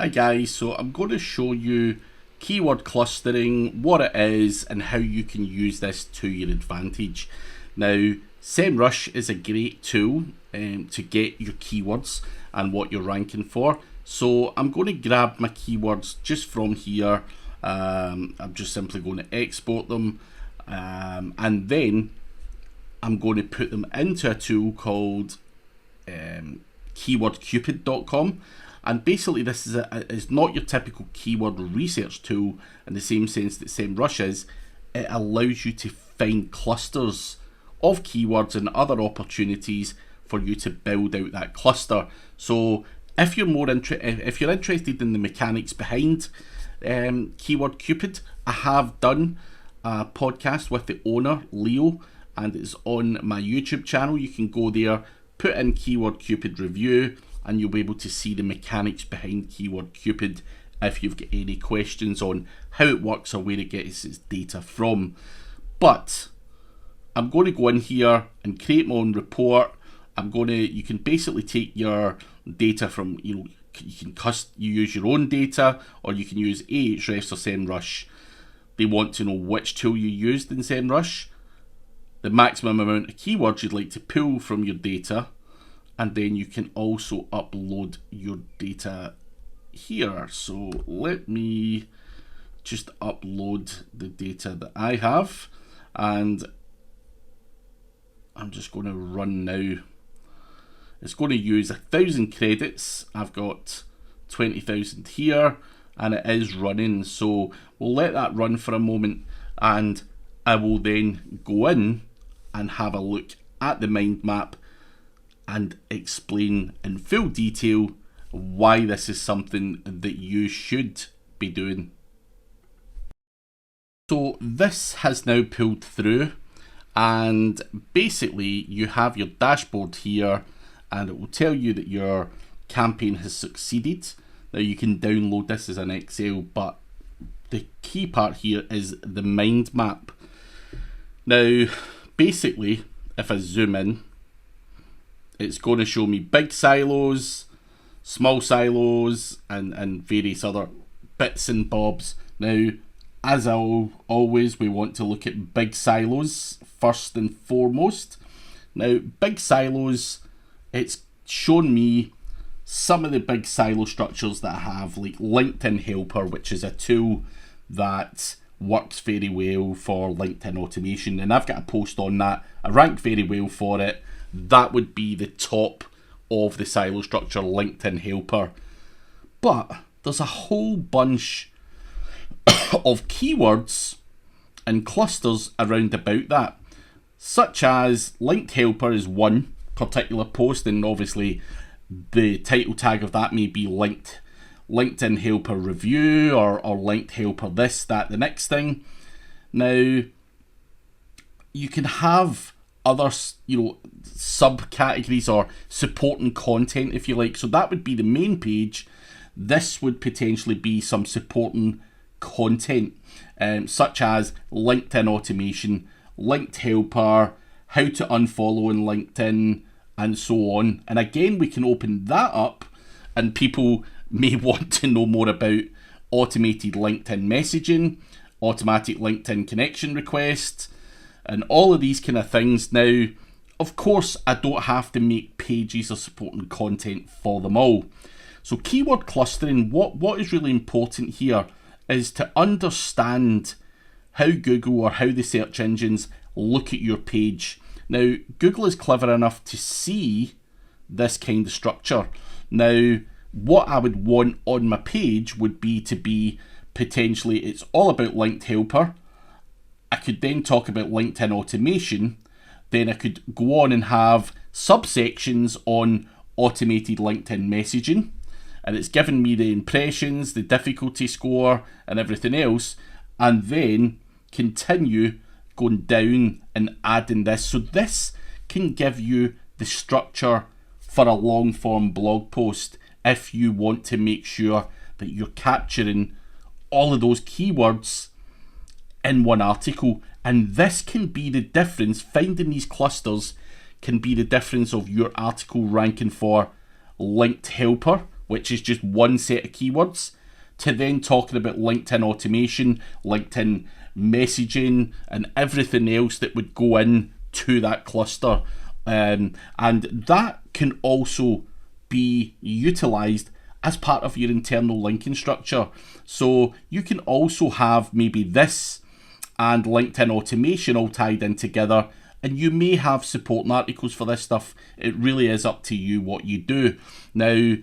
Hi guys, so I'm going to show you keyword clustering, what it is and how you can use this to your advantage. Now, SEMrush is a great tool to get your keywords and what you're ranking for. So I'm going to grab my keywords just from here. I'm just simply going to export them and then I'm going to put them into a tool called keywordcupid.com. And basically this is not your typical keyword research tool in the same sense that SEMrush is. It allows you to find clusters of keywords and other opportunities for you to build out that cluster. So if you're interested in the mechanics behind Keyword Cupid, I have done a podcast with the owner, Leo, and it's on my YouTube channel. You can go there, put in Keyword Cupid review, and you'll be able to see the mechanics behind Keyword Cupid if you've got any questions on how it works or where it gets its data from. But I'm going to go in here and create my own report. You can basically take your data from, you use your own data, or you can use Ahrefs or SEMrush. They want to know which tool you used in SEMrush, the maximum amount of keywords you'd like to pull from your data, and then you can also upload your data here. So let me just upload the data that I have, and I'm just going to run now. It's going to use 1,000 credits. I've got 20,000 here and it is running, so we'll let that run for a moment and I will then go in and have a look at the mind map and explain in full detail why this is something that you should be doing. So this has now pulled through, and basically you have your dashboard here and it will tell you that your campaign has succeeded. Now you can download this as an Excel, but the key part here is the mind map. Now basically if I zoom in, it's going to show me big silos, small silos, and various other bits and bobs. Now, as always, we want to look at big silos first and foremost. Now, big silos, it's shown me some of the big silo structures that I have, like LinkedIn Helper, which is a tool that works very well for LinkedIn automation, and I've got a post on that. I rank very well for it. That would be the top of the silo structure, LinkedIn Helper. But there's a whole bunch of keywords and clusters around about that, such as Linked Helper is one particular post, and obviously the title tag of that may be LinkedIn Helper review or Linked Helper this, that, the next thing. Now, you can have other, subcategories or supporting content, if you like. So that would be the main page. This would potentially be some supporting content, such as LinkedIn automation, Linked Helper, how to unfollow in LinkedIn, and so on. And again, we can open that up and people may want to know more about automated LinkedIn messaging, automatic LinkedIn connection requests, and all of these kind of things. Now, of course, I don't have to make pages or supporting content for them all. So keyword clustering, what is really important here is to understand how Google or how the search engines look at your page. Now, Google is clever enough to see this kind of structure. Now, what I would want on my page would be to be potentially, it's all about Linked Helper. I could then talk about LinkedIn automation. Then I could go on and have subsections on automated LinkedIn messaging. And it's given me the impressions, the difficulty score, and everything else. And then continue going down and adding this. So this can give you the structure for a long form blog post if you want to make sure that you're capturing all of those keywords in one article. And this can be the difference. Finding these clusters can be the difference of your article ranking for Linked Helper which is just one set of keywords, to then talking about LinkedIn automation, LinkedIn messaging, and everything else that would go in to that cluster. And that can also be utilized as part of your internal linking structure. So you can also have maybe this and LinkedIn automation all tied in together, and you may have supporting articles for this stuff. It really is up to you what you do. Now,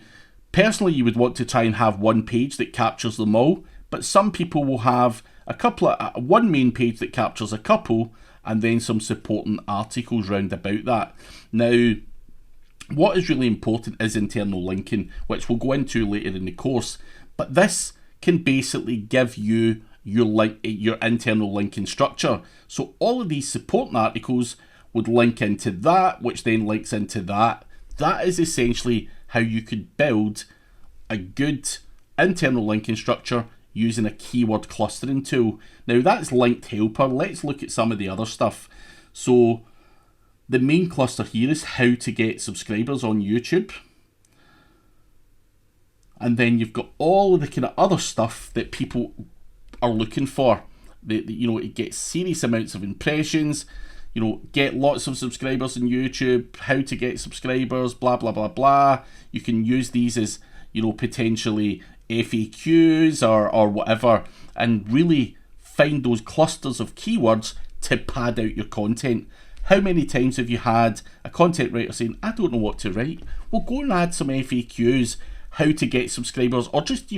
personally, you would want to try and have one page that captures them all, but some people will have one main page that captures a couple, and then some supporting articles round about that. Now, what is really important is internal linking, which we'll go into later in the course, but this can basically give you your internal linking structure. So all of these supporting articles would link into that, which then links into that. That is essentially how you could build a good internal linking structure using a keyword clustering tool. Now that's Linked Helper. Let's look at some of the other stuff. So the main cluster here is how to get subscribers on YouTube. And then you've got all of the kind of other stuff that people are looking for. It gets serious amounts of impressions, get lots of subscribers on YouTube, how to get subscribers, blah, blah, blah, blah. You can use these as, potentially FAQs or whatever, and really find those clusters of keywords to pad out your content. How many times have you had a content writer saying, I don't know what to write? Well, go and add some FAQs, how to get subscribers, or just,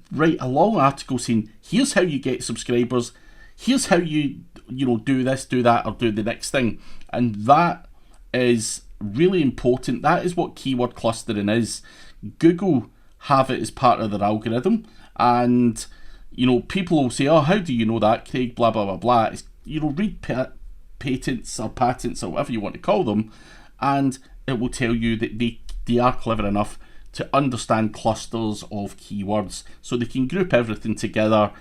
write a long article saying, here's how you get subscribers, here's how you, do this, do that, or do the next thing. And that is really important. That is what keyword clustering is. Google have it as part of their algorithm, and people will say, oh, how do you know that, Craig, blah blah blah blah. It's, read patents or whatever you want to call them, and it will tell you that they are clever enough to understand clusters of keywords, so they can group everything together,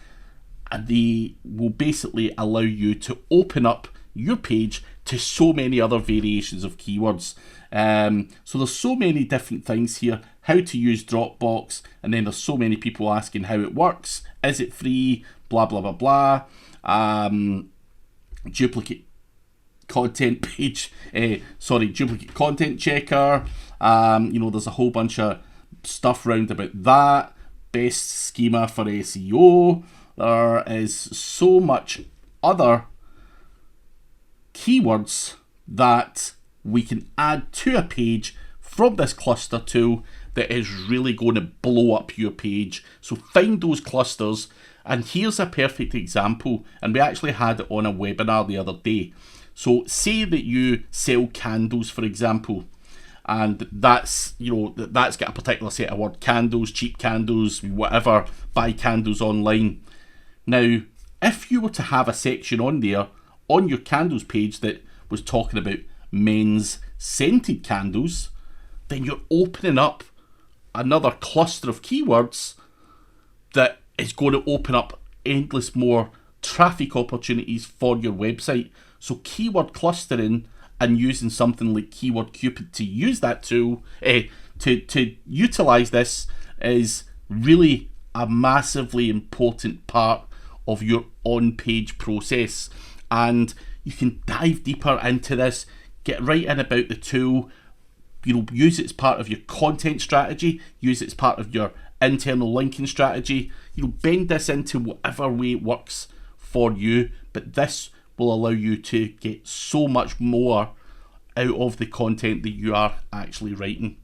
and they will basically allow you to open up your page to so many other variations of keywords. So there's so many different things here. How to use Dropbox, and then there's so many people asking how it works. Is it free? Blah blah blah blah. Duplicate content page. Duplicate content checker. There's a whole bunch of stuff round about that. Best schema for SEO. There is so much other keywords that we can add to a page from this cluster tool that is really going to blow up your page. So find those clusters, and here's a perfect example, and we actually had it on a webinar the other day. So say that you sell candles, for example, and that's got a particular set of word, candles, cheap candles, whatever, buy candles online. Now, if you were to have a section on there on your candles page that was talking about men's scented candles, then you're opening up another cluster of keywords that is going to open up endless more traffic opportunities for your website. So keyword clustering and using something like Keyword Cupid to use that tool, to utilize this, is really a massively important part of your on-page process. And you can dive deeper into this, get right in about the tool, use it as part of your content strategy, use it as part of your internal linking strategy, bend this into whatever way it works for you, but this will allow you to get so much more out of the content that you are actually writing.